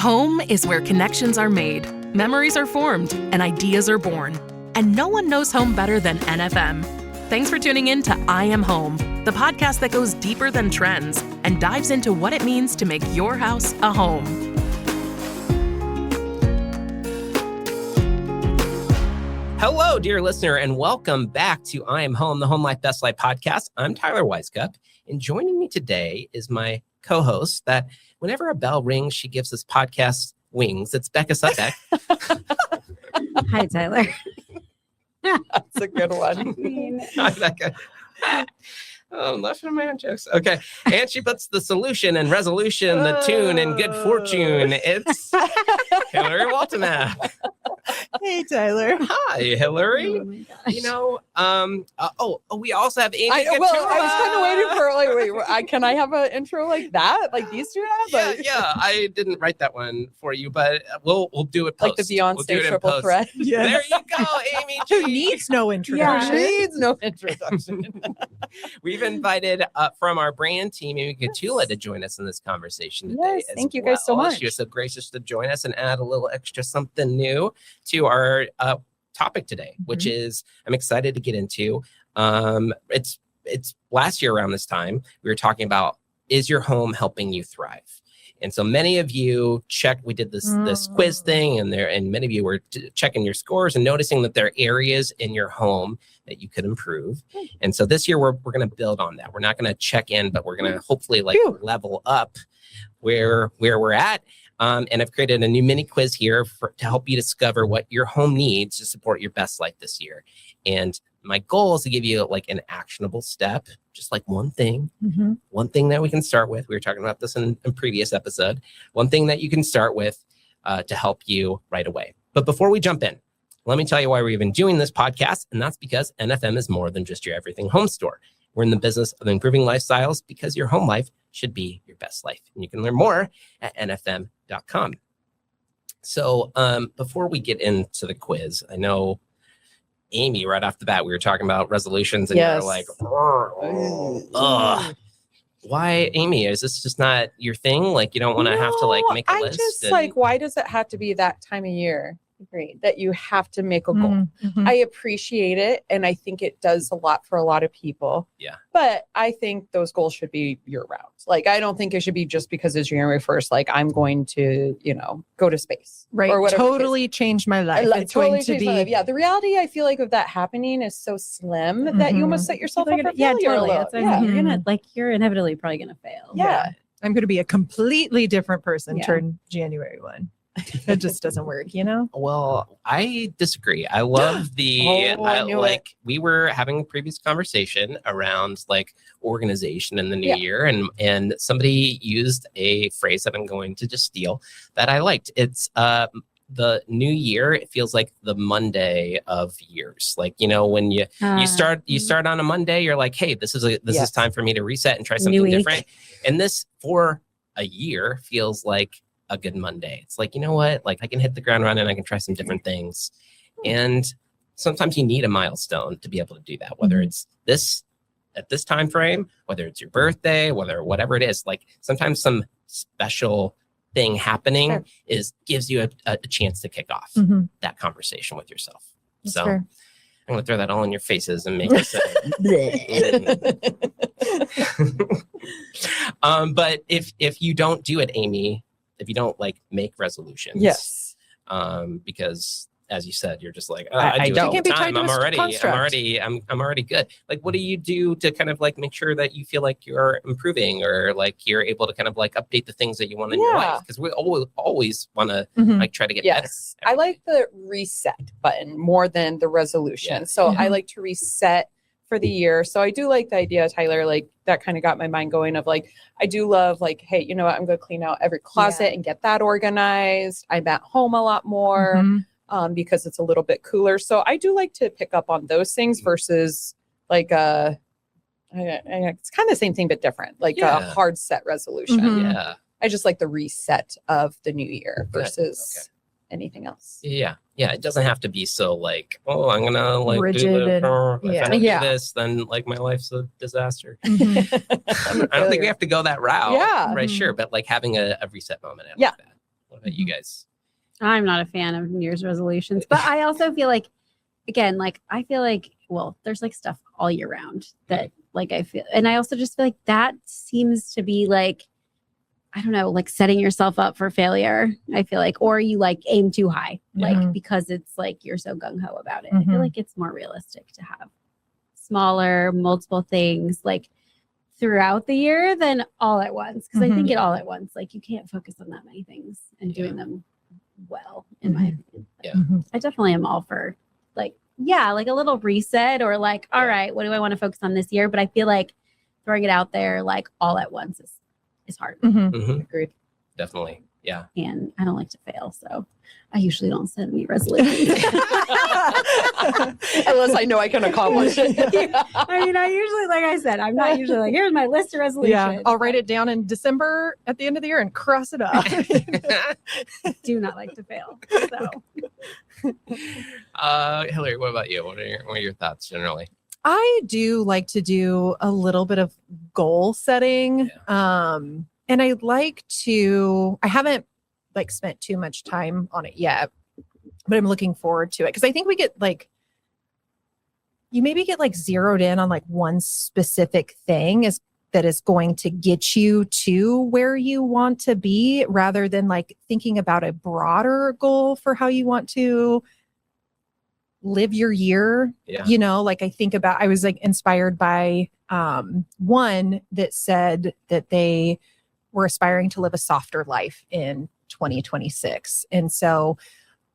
Home is where connections are made, memories are formed, and ideas are born. And no one knows home better than NFM. Thanks for tuning in to I Am Home, the podcast that goes deeper than trends and dives into what it means to make your house a home. Hello, dear listener, and welcome back to I Am Home, the Home Life Best Life podcast. I'm Tyler Weiskup, and joining me today is my co-host that whenever a bell rings, she gives this podcast wings. It's Becca Sudbeck. Hi, Tyler. That's a good one. Hi, Becca. Oh, left of my own jokes. Okay. And she puts the solution and resolution, the tune and good fortune. It's Hillary Waltemath. Hey, Tyler. Hi, Hillary. Oh my gosh. You know, we also have Amy. I was kind of waiting for wait. Can I have an intro like that? Like these two have? Yeah. I didn't write that one for you, but we'll do it post. Like the Beyonce We'll do it in triple post. threat. There you go, Amy. Who needs no introduction? Needs no introduction. We've invited from our brand team, Amy Gatula, to join us in this conversation today. Yes, thank you guys so much. She was so gracious to join us and add a little extra something new to our topic today, which is I'm excited to get into. It's last year around this time we were talking about, is your home helping you thrive? And so many of you we did this quiz thing, and many of you were checking your scores and noticing that there are areas in your home that you could improve. And so this year we're going to build on that. We're not going to check in, but we're going to hopefully level up where we're at. And I've created a new mini quiz here to help you discover what your home needs to support your best life this year. And my goal is to give you like an actionable step, just like one thing that we can start with. We were talking about this in a previous episode. One thing that you can start with to help you right away. But before we jump in, let me tell you why we're even doing this podcast. And that's because NFM is more than just your everything home store. We're in the business of improving lifestyles because your home life should be your best life. And you can learn more at nfm.com. So before we get into the quiz, I know Amy, right off the bat, we were talking about resolutions and you're like, why, Amy? Is this just not your thing? Like, you don't want to have to like make a list? Just why does it have to be that time of year? Agreed. That you have to make a goal. I appreciate it. And I think it does a lot for a lot of people. Yeah. But I think those goals should be year round. Like, I don't think it should be just because it's January 1st, like I'm going to, go to space. Right. Or whatever. Totally changed my life. It's totally going to be. Yeah. The reality, I feel like, of that happening is so slim that you almost set yourself up for failure. Yeah, totally. That's You're inevitably probably gonna fail. Yeah. I'm going to be a completely different person turn January 1. It just doesn't work, Well, I disagree. I love we were having a previous conversation around like organization in the new year, and somebody used a phrase that I'm going to just steal that I liked. It's the new year, it feels like the Monday of years. Like, when you start on a Monday, you're like, hey, this is time for me to reset and try something different. And this for a year feels like a good Monday. It's like, you know what? Like I can hit the ground running, I can try some different things. And sometimes you need a milestone to be able to do that, whether it's this at this time frame, whether it's your birthday, whatever it is. Like sometimes some special thing happening gives you a chance to kick off that conversation with yourself. That's so fair. I'm gonna throw that all in your faces and make you say but if you don't do it, Amy, if you don't like make resolutions, because as you said, you're just like, I do it all the time. I'm already good. Like, what do you do to kind of like make sure that you feel like you're improving or like you're able to kind of like update the things that you want in your life? Because we always want to like try to get better. I like the reset button more than the resolution. So I like to reset for the year. So I do like the idea, Tyler, like that kind of got my mind going of like, I do love like, hey, you know what? I'm going to clean out every closet and get that organized. I'm at home a lot more because it's a little bit cooler. So I do like to pick up on those things versus like it's kind of the same thing, but different, like a hard set resolution. I just like the reset of the new year versus anything else. Yeah. It doesn't have to be so like, oh, I'm gonna like rigid do this. and, If I don't do this, then like my life's a disaster. I don't think we have to go that route. Yeah. Right. Sure. But like having a reset moment. I like that. What about you guys? I'm not a fan of New Year's resolutions, but I also feel like, again, like I feel like, well, there's like stuff all year round that like I feel, and I also just feel like that seems to be like, I don't know, like setting yourself up for failure. I feel like, or you like aim too high, like because it's like you're so gung ho about it. I feel like it's more realistic to have smaller, multiple things like throughout the year than all at once. Because I think it all at once, like you can't focus on that many things and doing them well, in my opinion. Yeah. I definitely am all for like, like a little reset or like, all right, what do I want to focus on this year? But I feel like throwing it out there like all at once is hard. Agreed. Definitely. Yeah. And I don't like to fail. So I usually don't set any resolutions. Unless I know I can accomplish it. I mean, I usually, like I said, I'm not usually like, here's my list of resolutions. Yeah, I'll write it down in December at the end of the year and cross it off. I do not like to fail. So Hillary, what about you? What are your thoughts generally? I do like to do a little bit of goal setting. And I haven't like spent too much time on it yet, but I'm looking forward to it. Cause I think you maybe get like zeroed in on like one specific thing that is going to get you to where you want to be, rather than like thinking about a broader goal for how you want to live your year. You know, like I was like inspired by one that said that they were aspiring to live a softer life in 2026. And so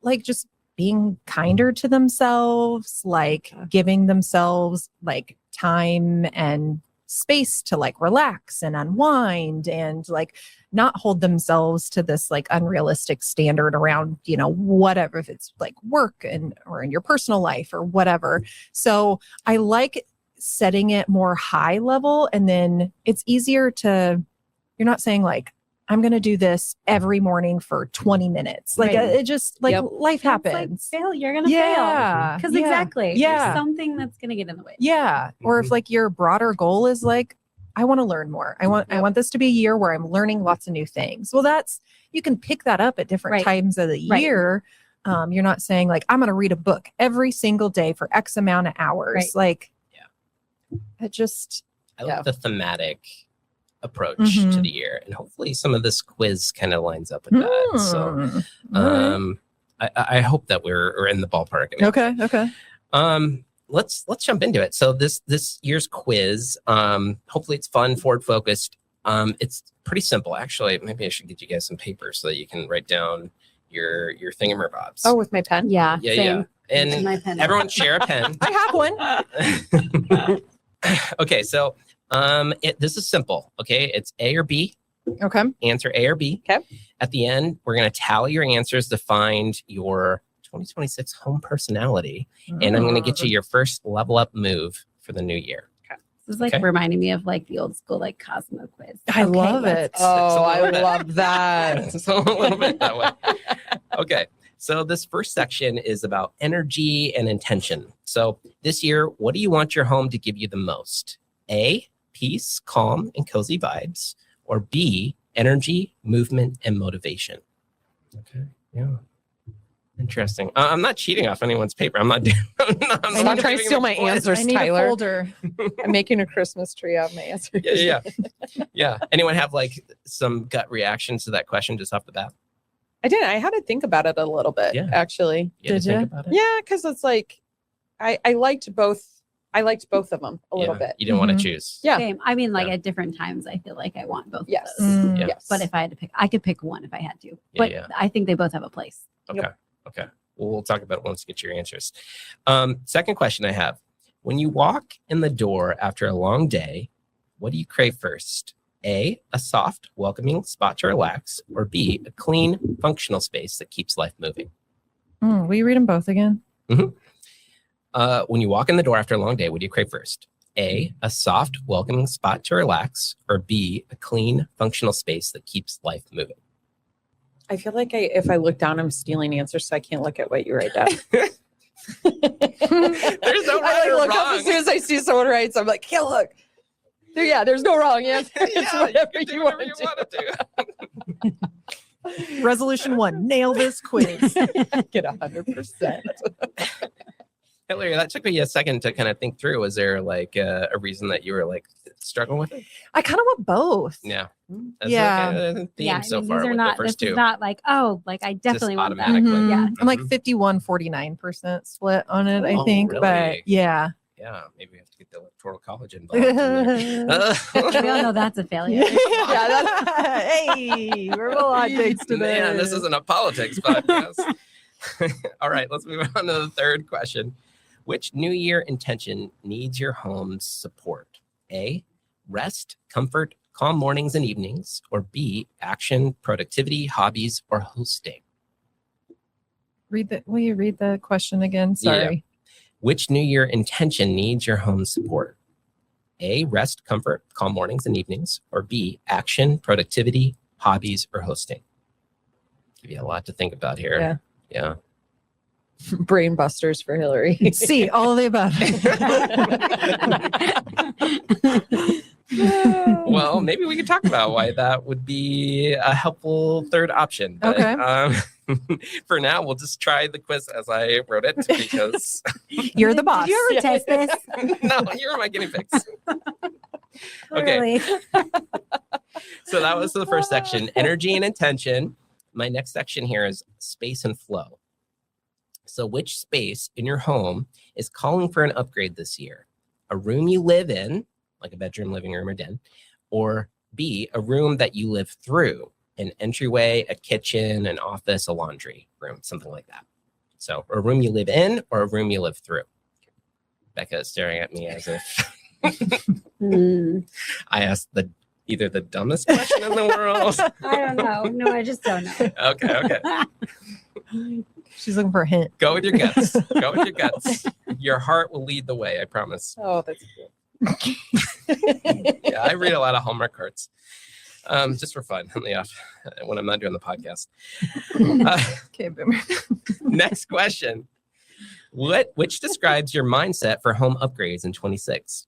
like just being kinder to themselves, like giving themselves like time and space to like relax and unwind and like not hold themselves to this like unrealistic standard around, you know, whatever, if it's like work or in your personal life or whatever. So I like setting it more high level, and then it's easier to, you're not saying like, I'm going to do this every morning for 20 minutes. Like it just like life happens. Like, fail. You're going to fail. Because exactly. There's something that's going to get in the way. Yeah. Or if like your broader goal is like, I want to learn more. I want this to be a year where I'm learning lots of new things. Well, you can pick that up at different times of the year. You're not saying like, I'm going to read a book every single day for X amount of hours. Like, it just, I love the thematic approach to the year, and hopefully some of this quiz kind of lines up with that. So I hope that we're in the ballpark. Okay. Let's jump into it. So this year's quiz, hopefully it's fun, forward focused. It's pretty simple actually. Maybe I should get you guys some paper so that you can write down your thingamabobs. Oh, with my pen? Yeah. And my pen. Everyone share a pen. I have one. Okay, so this is simple. Okay, it's A or B. Okay. Answer A or B. Okay. At the end, we're going to tally your answers to find your 2026 home personality, and I'm going to get you your first level up move for the new year. This is like reminding me of like the old school like Cosmo quiz. I love it. Oh, I love that. It's a little bit that way. Okay. So this first section is about energy and intention. So this year, what do you want your home to give you the most? A, peace, calm, and cozy vibes, or B, energy, movement, and motivation? Okay. Yeah. Interesting. I'm not cheating off anyone's paper. I'm not doing. I'm not trying to steal my answers, I need Tyler. a folder. I'm making a Christmas tree out of my answers. Yeah. Anyone have like some gut reactions to that question just off the bat? I did. I had to think about it a little bit, actually. Did you? Think about it? Yeah, because it's like I liked both. I liked both of them a little bit. You didn't want to choose. Yeah. Same. I mean, like at different times, I feel like I want both. Yes. Of those. Yes. But if I had to pick, I could pick one if I had to. But I think they both have a place. Okay. Okay. Well, we'll talk about it once you get your answers. Second question I have: when you walk in the door after a long day, what do you crave first? A, a soft, welcoming spot to relax, or B, a clean, functional space that keeps life moving? Will you read them both again? When you walk in the door after a long day, what do you crave first? A, a soft, welcoming spot to relax, or B, a clean, functional space that keeps life moving? I feel like if I look down, I'm stealing answers, so I can't look at what you write down. There's no right or look wrong. up as soon as I see someone writes. I'm like, can't look. There's no wrong answer. It's whatever you want to do. Resolution 1, nail this quiz. Get 100%. Hillary, that took me a second to kind of think through. Was there like a reason that you were like struggling with it? I kind of want both. Yeah. That's Yeah. okay. Theme Yeah, I so mean, far these are with not. the This first two. is not like, oh, like I definitely want that. automatically. Mhm. Yeah. I'm like Mhm. 51-49% split on it, I Oh, think. really? But yeah. Yeah, maybe we have to get the electoral college involved. in there. We all know that's a failure. Hey, we're full hot takes today. Man, this isn't a politics podcast. All right, let's move on to the third question. Which New Year intention needs your home's support? A, rest, comfort, calm mornings and evenings, or B, action, productivity, hobbies, or hosting? Will you read the question again? Yeah. Sorry. Which New Year intention needs your home's support? A, rest, comfort, calm mornings and evenings, or B, action, productivity, hobbies, or hosting? Give you a lot to think about here. Yeah. Brain busters for Hillary. C, all of the above. Well, maybe we could talk about why that would be a helpful third option. But, Okay. For now, we'll just try the quiz as I wrote it because You're the boss. Did you ever test this? no, you're my guinea pigs. Okay. Really? So that was the first section, energy and intention. My next section here is space and flow. So which space in your home is calling for an upgrade this year? A room you live in, like a bedroom, living room, or den, or B, a room that you live through, an entryway, a kitchen, an office, a laundry room, something like that. So a room you live in or a room you live through. Becca is staring at me as if I asked either the dumbest question in the world. I don't know. No, I just don't know. Okay. She's looking for a hint. Go with your guts. Go with your guts. Your heart will lead the way, I promise. Oh, that's good. Yeah, I read a lot of Hallmark cards. Just for fun on the off when I'm not doing the podcast. Okay, boomer. Next question. Which describes your mindset for home upgrades in 26?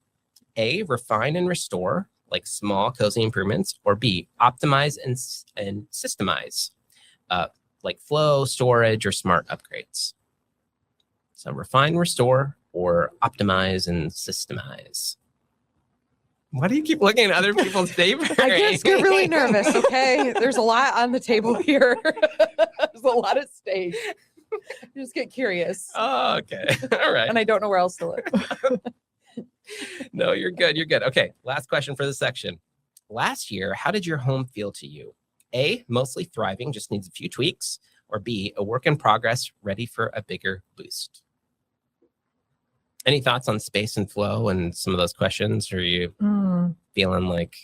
A, refine and restore, like small cozy improvements, or B, optimize and systemize, like flow, storage, or smart upgrades. So refine, restore, or optimize and systemize. Why do you keep looking at other people's papers? I just get really nervous, okay? There's a lot on the table here. There's a lot at stake. I just get curious. Oh, okay. All right. And I don't know where else to look. No, you're good. You're good. Okay. Last question for this section. Last year, how did your home feel to you? A, mostly thriving, just needs a few tweaks, or B, a work in progress, ready for a bigger boost? Any thoughts on space and flow and some of those questions? Or are you feeling like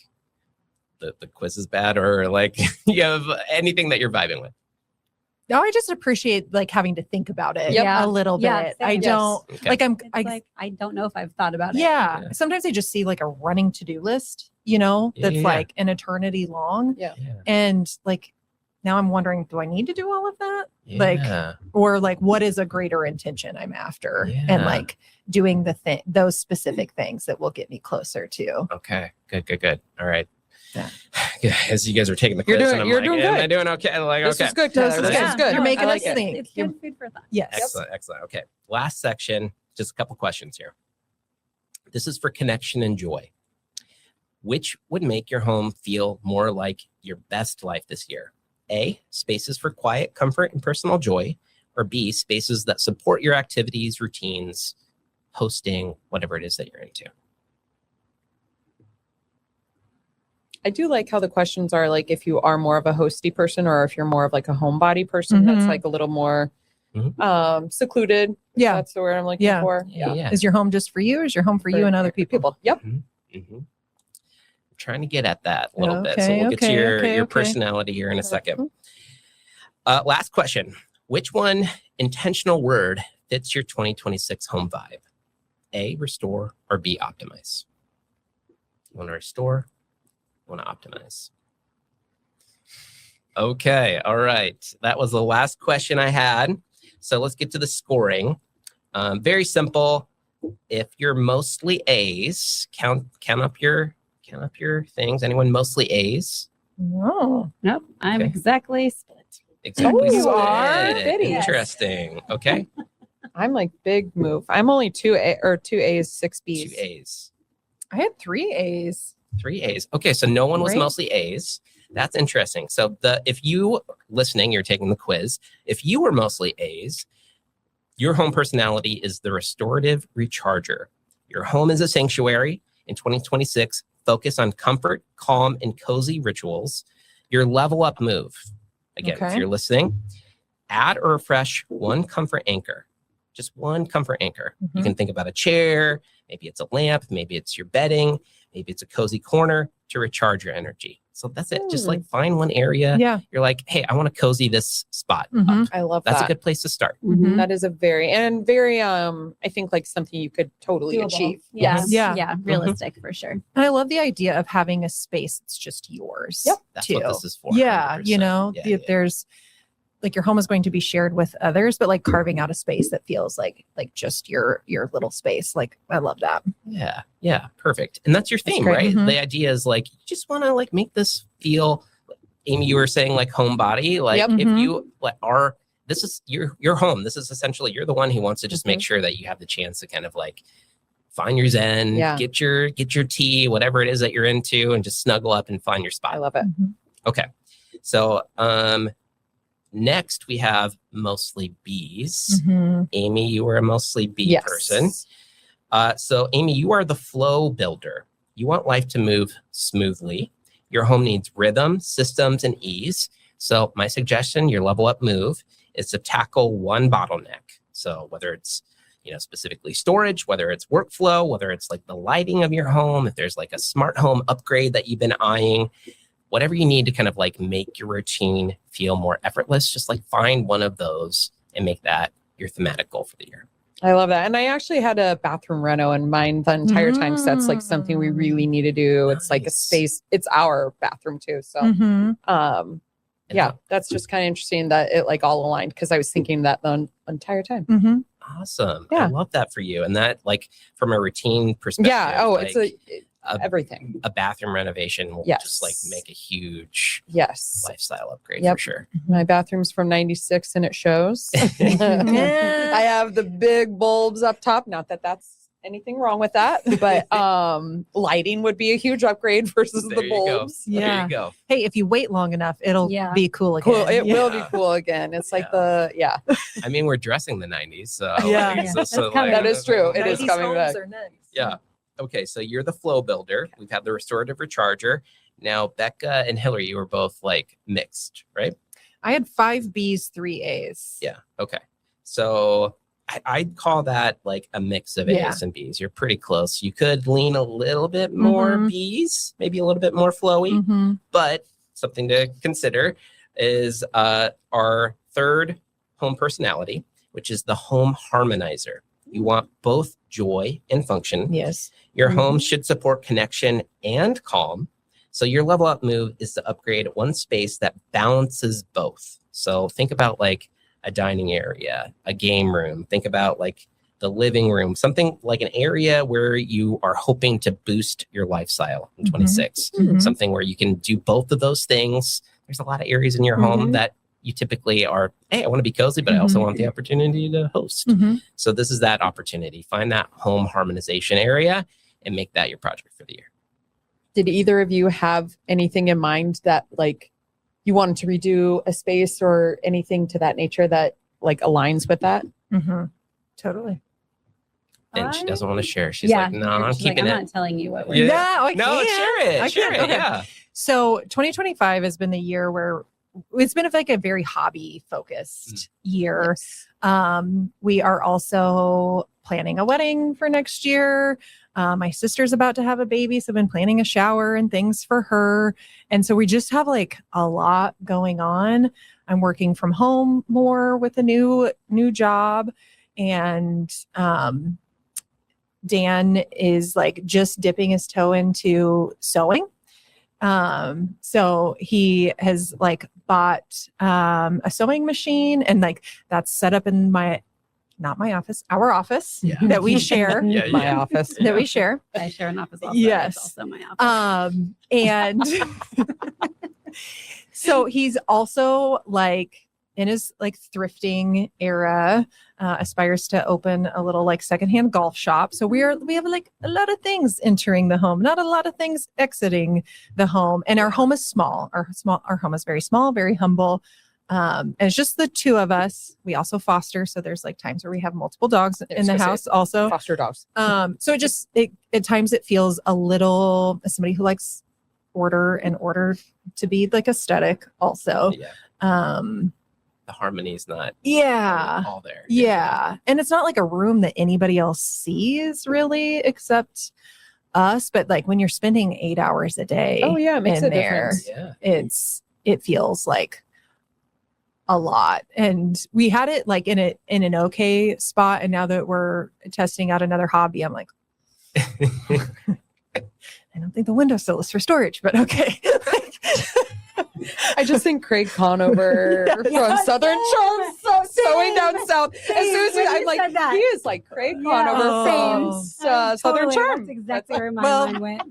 the quiz is bad, or like you have anything that you're vibing with? No, I just appreciate like having to think about it Yep. a little Yeah, bit. same. I Yes. don't Okay. like It's like I don't know if I've thought about it. yeah. Sometimes I just see like a running to-do list, that's Yeah. like an eternity long. Yeah. And like now I'm wondering, do I need to do all of that? Like, Yeah. or like what is a greater intention I'm after? Yeah. And like doing those specific things that will get me closer to. Okay. Good. All right. Yeah. As you guys are taking the quiz, You're and I'm doing like, good. am I doing okay? I'm like, This okay. is good, This Tyler. is This good. is good. You're making I like us it. think. It's good food for thought. Yes. Excellent. Okay. Last section, just a couple questions here. This is for connection and joy. Which would make your home feel more like your best life this year? A, spaces for quiet comfort and personal joy, or B, spaces that support your activities, routines, hosting, whatever it is that you're into. I do like how the questions are like if you are more of a hosty person or if you're more of like a homebody person that's Mhm. like a little more Mhm. secluded. Yeah. That's the word I'm looking Yeah. for. Yeah. Is your home just for you? Or is your home for you and other people? Yep. Mhm. Trying to get at that a little bit. So Okay, we'll get to your okay. personality here in a second. Last question. Which one intentional word fits your 2026 home vibe? A, restore, or B, optimize? You want to restore? You want to optimize? Okay. All right. That was the last question I had. So let's get to the scoring. Very simple. If you're mostly A's, count up your things. Anyone mostly A's? Oh, Nope, I'm Okay. exactly split. Exactly. Oh, you split. are? Fitty. Interesting. Okay. I'm like big move. I'm only two A's, 6 B's. 2 A's. I had 3 A's. 3 A's. Okay, so no one was Right. mostly A's. That's interesting. So if you listening, you're taking the quiz. If you were mostly A's, your home personality is the Restorative Recharger. Your home is a sanctuary. In 2026, focus on comfort, calm, and cozy rituals. Your level up move. Again, if Okay. you're listening, add or refresh one comfort anchor. Just one comfort anchor. You Mhm. can think about a chair, maybe it's a lamp, maybe it's your bedding, maybe it's a cozy corner to recharge your energy. So that's it. Just like find one area. Yeah. You're like, hey, I want to cozy this spot up. Mhm. I love That's that. a good place to start. Mhm. That is a very, I think like something you could totally achieve. Yes. Yeah. Yeah. Realistic for sure. And I love the idea of having a space that's just yours. Yep. That's too. what this is for. Yeah. 100%. You know, Yeah, there's like your home is going to be shared with others, but like carving out a space that feels like just your little space. Like I love that. yeah, yeah, perfect. And that's your theme, great. right? Mhm. The idea is like you just want to like make this feel. Amy, you were saying like homebody. Like Yep. if Mhm. you like are this is your home. This is essentially you're the one who wants to just make sure that you have the chance to kind of like find your zen, Yeah. get your tea, whatever it is that you're into, and just snuggle up and find your spot. I love it. Okay. So next we have mostly B's. Mhm. Amy, you were a mostly B Yes. person. So Amy, you are the flow builder. You want life to move smoothly. Your home needs rhythm, systems, and ease. So my suggestion, your level up move, is to tackle one bottleneck. So whether it's specifically storage, whether it's workflow, whether it's like the lighting of your home, if there's like a smart home upgrade that you've been eyeing, whatever you need to kind of like make your routine feel more effortless, just like find one of those and make that your thematic goal for the year. I love that. And I actually had a bathroom reno in mind the entire time. So that's like something we really need to do. It's like a Nice. space. It's our bathroom too. So Mhm. yeah, that's just kind of interesting that it like all aligned because I was thinking that the entire time. Mhm. Awesome. Yeah. I love that for you. And that like from a routine perspective, Yeah. Oh, like, it's everything. a bathroom renovation will Yes. just like make a huge Yes. lifestyle upgrade Yep. for sure. My bathroom's from 96 and it shows. I have the big bulbs up top. Not that that's anything wrong with that, but lighting would be a huge upgrade versus There the you go. bulbs. There Yeah. you go. Hey, if you wait long enough, it'll Yeah. be cool again. Cool. It will be Yeah. cool again. It's like Yeah. I mean, we're dressing the 90s. So Yeah. like, Yeah. so coming. That is true. It is 90s coming homes back. are nice. Yeah. Okay. So you're the flow builder. We've had the restorative recharger. Now, Becca and Hillary, you were both like mixed, right? I had 5 B's, 3 A's. Yeah. Okay. So I'd call that like a mix of Yeah. A's and B's. You're pretty close. You could lean a little bit more Mhm. B's, maybe a little bit more flowy, Mhm. but something to consider is our third home personality, which is the Home Harmonizer. You want both joy and function. Yes. Your home should support connection and calm. So your level up move is to upgrade one space that balances both. So think about like a dining area, a game room. Think about like the living room, something like an area where you are hoping to boost your lifestyle in Mhm. 26. Mhm. Something where you can do both of those things. There's a lot of areas in your home Mhm. that you typically are, hey, I want to be cozy, but I also want the opportunity to host. Mhm. So this is that opportunity. Find that home harmonization area and make that your project for the year. Did either of you have anything in mind that like you wanted to redo a space or anything to that nature that like aligns with that? Mhm. Totally. And she doesn't want to share. She's Yeah. like, no, I'm She's like, keeping I'm it. not telling you what we're Yeah. No, I No, can't. share it. I Share can't. it. Okay. Yeah. So 2025 has been the year where it's been like a very hobby focused year. We are also planning a wedding for next year. My sister's about to have a baby, so I've been planning a shower and things for her. And so we just have like a lot going on. I'm working from home more with a new job, and Dan is like just dipping his toe into sewing. So he has like bought a sewing machine, and like that's set up in not my office, our office Yeah. that we share. Yeah. My office. That we share. I share an office also. Yes. It's also my office. And So he's also like in his like thrifting era, aspires to open a little like secondhand golf shop. So we have like a lot of things entering the home, not a lot of things exiting the home. And our home is small. Our home is very small, very humble. And it's just the two of us. We also foster. So there's like times where we have multiple dogs in the house also. Foster dogs. So it at times it feels a little, as somebody who likes order to be like aesthetic also. Yeah. The harmony's not all there. Yeah. And it's not like a room that anybody else sees really except us. But like when you're spending 8 hours a day, it makes a there, difference. It feels like a lot. And we had it like in an okay spot. And now that we're testing out another hobby, I'm like, I don't think the windowsill is for storage, but okay. I just think Craig Conover from Southern Charms sewing down south. As soon as I'm like, he is like Craig Conover from Southern Charms. That's exactly where my mind went.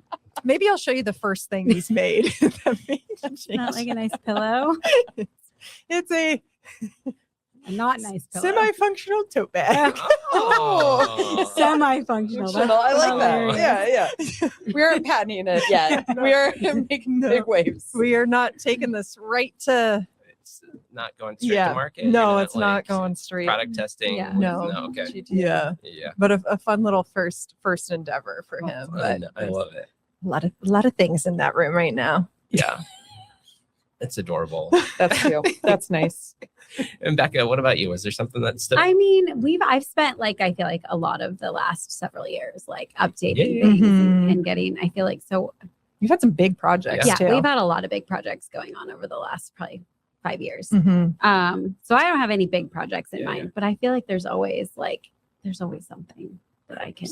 Maybe I'll show you the first thing he's made. Not like a nice pillow. It's a not nice pillow. Semi-functional tote bag. Semi-functional. I like that. Yeah. We aren't patenting it yet. We are making big waves. We are not taking this right to. It's not going straight to market. No, it's not going straight. Product testing. Yeah. No. Okay. Yeah. But a fun little first endeavor for him. But I love it. A lot of things in that room right now. Yeah. It's adorable. That's cute. That's nice. And Becca, what about you? Is there something that stood? I mean, I've spent like, I feel like a lot of the last several years, like updating things and getting, I feel like, so you've had some big projects too. We've had a lot of big projects going on over the last probably 5 years. So I don't have any big projects in mind, but I feel like there's always something that I can,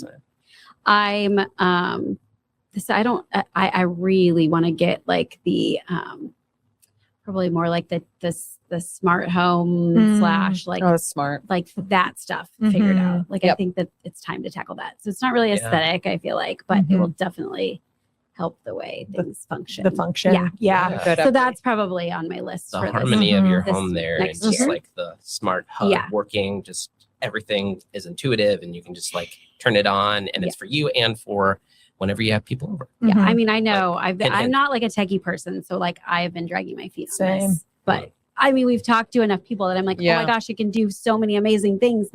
100%. I really want to get like the, probably more like the smart home / like smart, like that stuff figured out. Like I think that it's time to tackle that. So it's not really aesthetic, I feel like, but it will definitely help the way things function. The function. Yeah. So that's probably on my list. The for harmony of your this home there, next and just year. like the smart hub working, just everything is intuitive, and you can just like turn it on, and it's for you and for whenever you have people over. Yeah, I mean, I know Like, I'm not like a techie person, so like I've been dragging my feet on Same. this. But I mean, we've talked to enough people that I'm like, oh my gosh, it can do so many amazing things.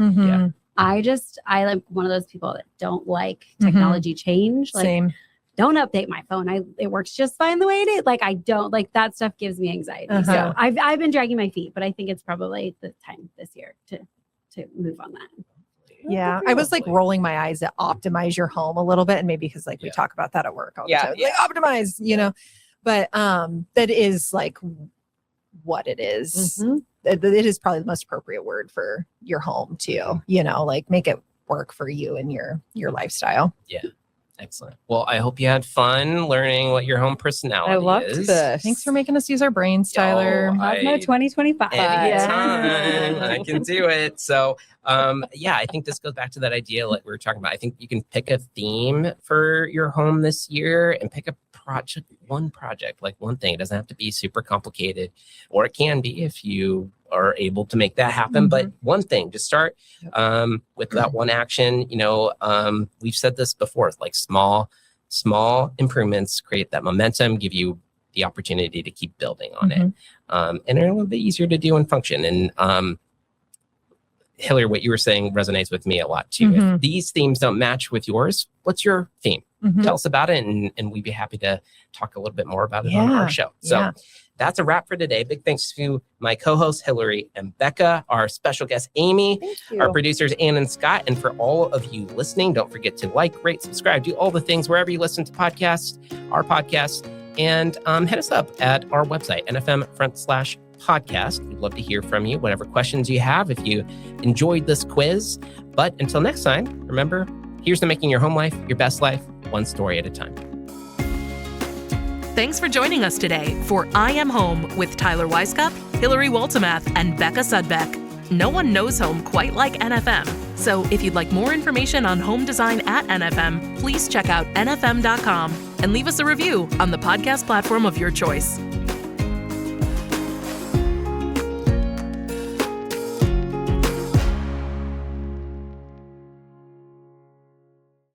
I like one of those people that don't like technology change. Like, Same. don't update my phone. It works just fine the way it is. Like I don't like that stuff gives me anxiety. So I've been dragging my feet, but I think it's probably the time this year to move on that. Yeah, I was like rolling my eyes at optimize your home a little bit, and maybe because like we talk about that at work all the time, like optimize, you know. But that is like what it is. It is probably the most appropriate word for your home too. You know, like make it work for you and your lifestyle. Yeah. Excellent. Well, I hope you had fun learning what your home personality I loved is. this. Thanks for making us use our brains, Tyler. No 2025. Anytime. I can do it. So, I think this goes back to that idea like we were talking about. I think you can pick a theme for your home this year and pick a one project, like one thing. It doesn't have to be super complicated, or it can be if you are able to make that happen. But one thing, just start with that one action. You know, we've said this before, like small improvements create that momentum, give you the opportunity to keep building on it. And they're a little bit easier to do and function. And Hillary, what you were saying resonates with me a lot too. If these themes don't match with yours, what's your theme? Tell us about it, and we'd be happy to talk a little bit more about it on our show. So that's a wrap for today. Big thanks to my co-hosts, Hillary and Becca, our special guest, Amy, our producers, Ann and Scott, and for all of you listening, don't forget to like, rate, subscribe, do all the things wherever you listen to podcasts, our podcast, and hit us up at our website, nfm.com/podcast. We'd love to hear from you, whatever questions you have, if you enjoyed this quiz. But until next time, remember, here's to making your home life your best life, one story at a time. Thanks for joining us today for I Am Home with Tyler Weisskopf, Hillary Waltemath, and Becca Sudbeck. No one knows home quite like NFM. So if you'd like more information on home design at NFM, please check out nfm.com and leave us a review on the podcast platform of your choice.